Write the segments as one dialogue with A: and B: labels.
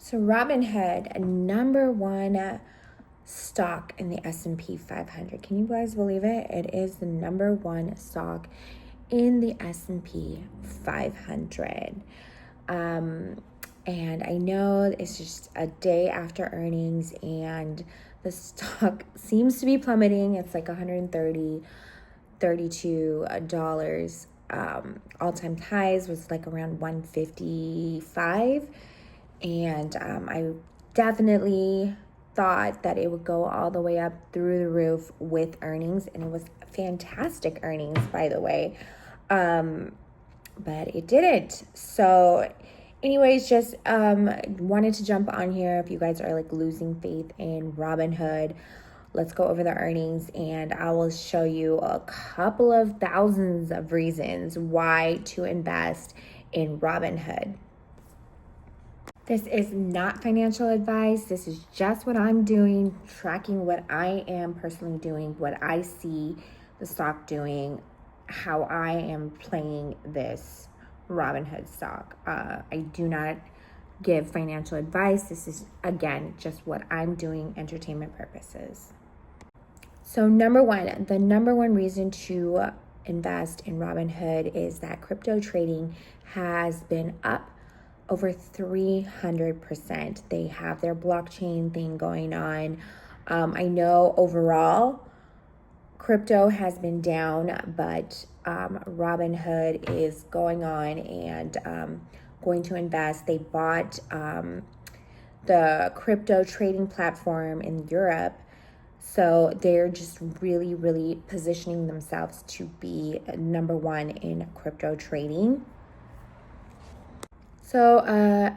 A: So Robinhood, number one stock in the S&P 500. Can you guys believe it? It is the number one stock in the S&P 500. And I know it's just a day after earnings and the stock seems to be plummeting. It's like $130, $32. All-time highs was like around 155. And I definitely thought that it would go all the way up through the roof with earnings, and it was fantastic earnings, by the way. But it didn't. So anyways, just wanted to jump on here. If you guys are like losing faith in Robinhood, let's go over the earnings and I will show you a couple of thousands of reasons why to invest in Robinhood. This is not financial advice. This is just what I'm doing, tracking what I am personally doing, what I see the stock doing, how I am playing this Robinhood stock. I do not give financial advice. This is, again, just what I'm doing, entertainment purposes. So the number one reason to invest in Robinhood is that crypto trading has been up over 300%. They have their blockchain thing going on. I know overall crypto has been down, but Robinhood is going on and going to invest. They bought the crypto trading platform in Europe. So they're just really, really positioning themselves to be number one in crypto trading. So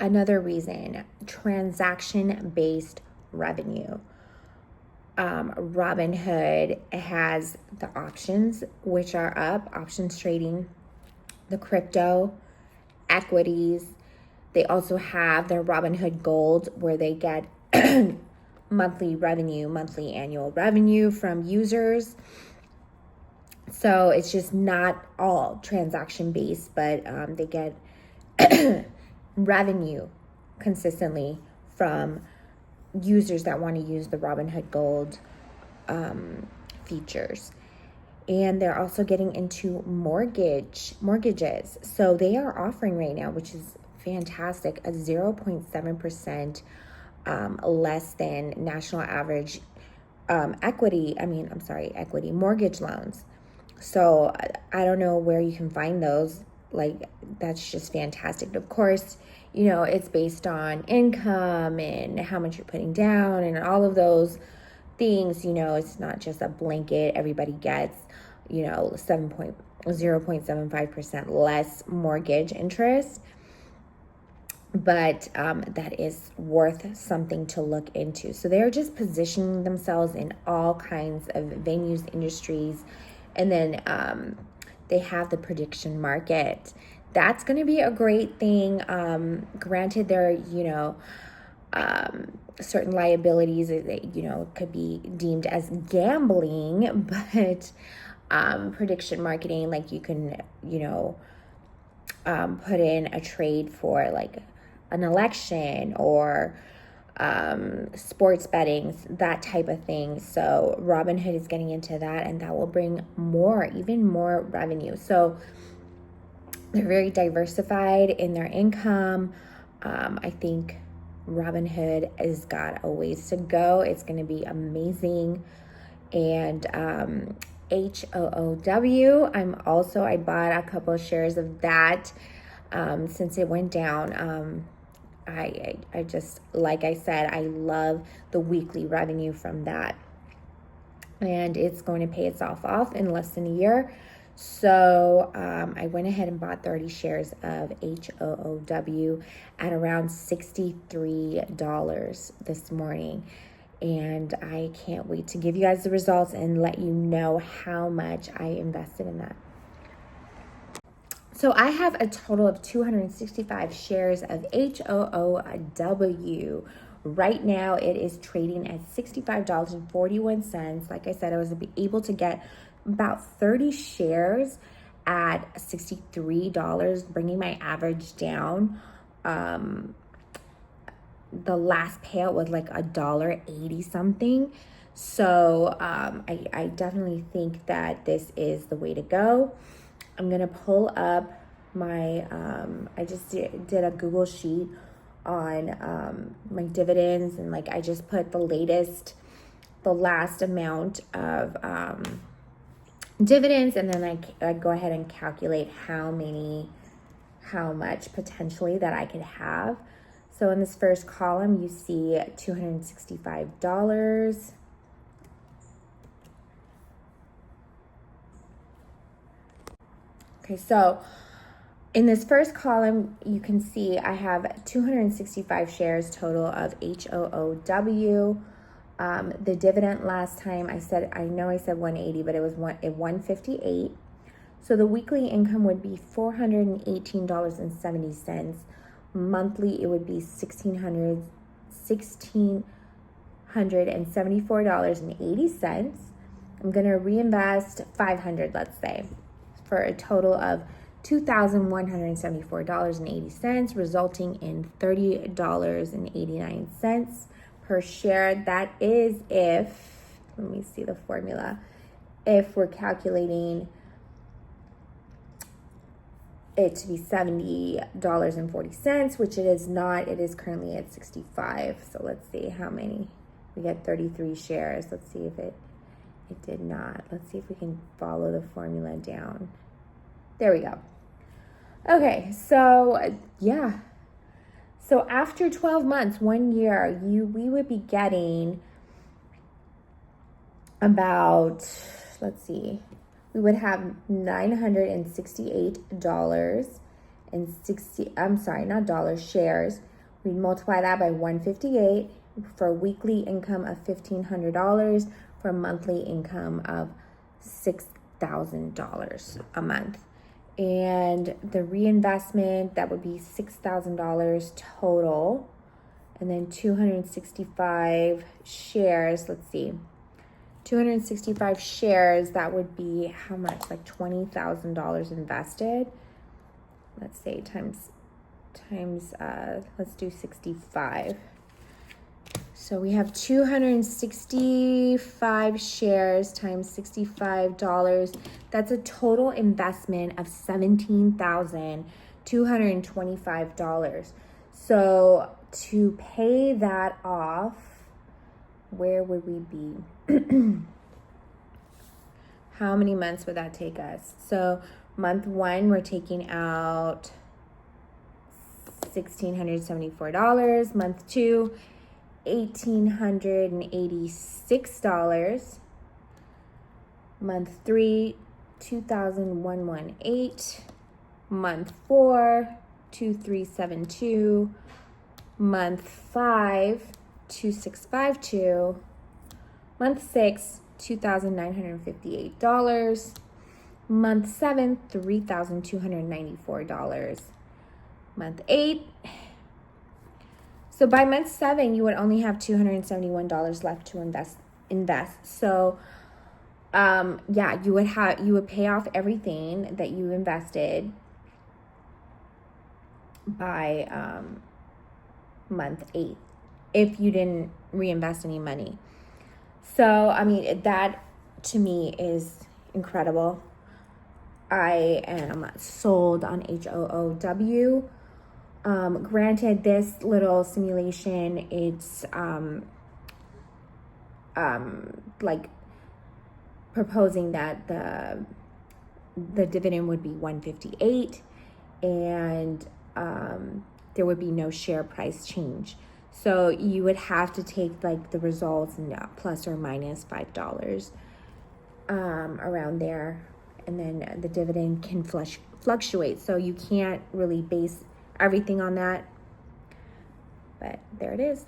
A: another reason, transaction-based revenue. Robinhood has the options, which are up, options trading, the crypto, equities. They also have their Robinhood Gold, where they get monthly annual revenue from users. So it's just not all transaction-based, but they get revenue consistently from users that want to use the Robinhood Gold features. And they're also getting into mortgages. So they are offering right now, which is fantastic, a 0.7% less than national average equity mortgage loans. So I don't know where you can find those. Like, that's just fantastic. Of course, you know, it's based on income and how much you're putting down and all of those things. You know, it's not just a blanket. Everybody gets, you know, 0.75% less mortgage interest. But that is worth something to look into. So they're just positioning themselves in all kinds of venues, industries, and then they have the prediction market. That's going to be a great thing. Granted, there are, you know, certain liabilities that, you know, could be deemed as gambling, but prediction marketing, like you can, you know, put in a trade for like an election or sports bettings, that type of thing. So Robinhood is getting into that, and that will bring even more revenue. So they're very diversified in their income. I think Robinhood has got a ways to go. It's going to be amazing. And HOOW, I bought a couple of shares of that since it went down. I just, like I said, I love the weekly revenue from that. And it's going to pay itself off in less than a year. So I went ahead and bought 30 shares of HOOW at around $63 this morning. And I can't wait to give you guys the results and let you know how much I invested in that. So I have a total of 265 shares of HOOW. Right now, it is trading at $65.41. Like I said, I was able to get about 30 shares at $63, bringing my average down the last payout was like $1.80 something. So I definitely think that this is the way to go. I'm gonna pull up my I just did a Google sheet on my dividends, and like I just put the last amount of dividends, and then I go ahead and calculate how much potentially that I could have. So in this first column, you see $265. Okay, so in this first column, you can see I have 265 shares total of HOOW. The dividend last time I know I said 180, but it was 158. So the weekly income would be $418.70. Monthly, it would be $1,674.80. I'm gonna reinvest $500, let's say, for a total of $2,174.80, resulting in $30.89 per share. That is if, let me see the formula, if we're calculating it to be $70.40, which it is not. It is currently at 65. So let's see how many. We get 33 shares. Let's see if it did not. Let's see if we can follow the formula down. There we go. Okay, so yeah. So after 12 months, 1 year, we would be getting about, let's see, we would have $968.60, I'm sorry, not dollars, shares. We'd multiply that by 158 for a weekly income of $1,500, for a monthly income of $6,000 a month. And the reinvestment, that would be $6,000 total. And then 265 shares, let's see. 265 shares, that would be how much? Like $20,000 invested. Let's say times let's do 65. So we have 265 shares times $65. That's a total investment of $17,225. So to pay that off, where would we be? How many months would that take us? So month 1, we're taking out $1,674. Month 2, $1,886. Month 3, $2,118. Month 4, $2,372. Month 5, $2,652. Month 6, $2,958. Month 7, $3,294. Month 8. So by month 7, you would only have $271 left to invest. So yeah, you would pay off everything that you invested by month 8 if you didn't reinvest any money. So I mean, that to me is incredible. I am sold on HOOW. Granted, this little simulation, it's like proposing that the dividend would be 158, and there would be no share price change. So you would have to take like the results and plus or minus $5 around there, and then the dividend can fluctuate. So you can't really base everything on that. But there it is.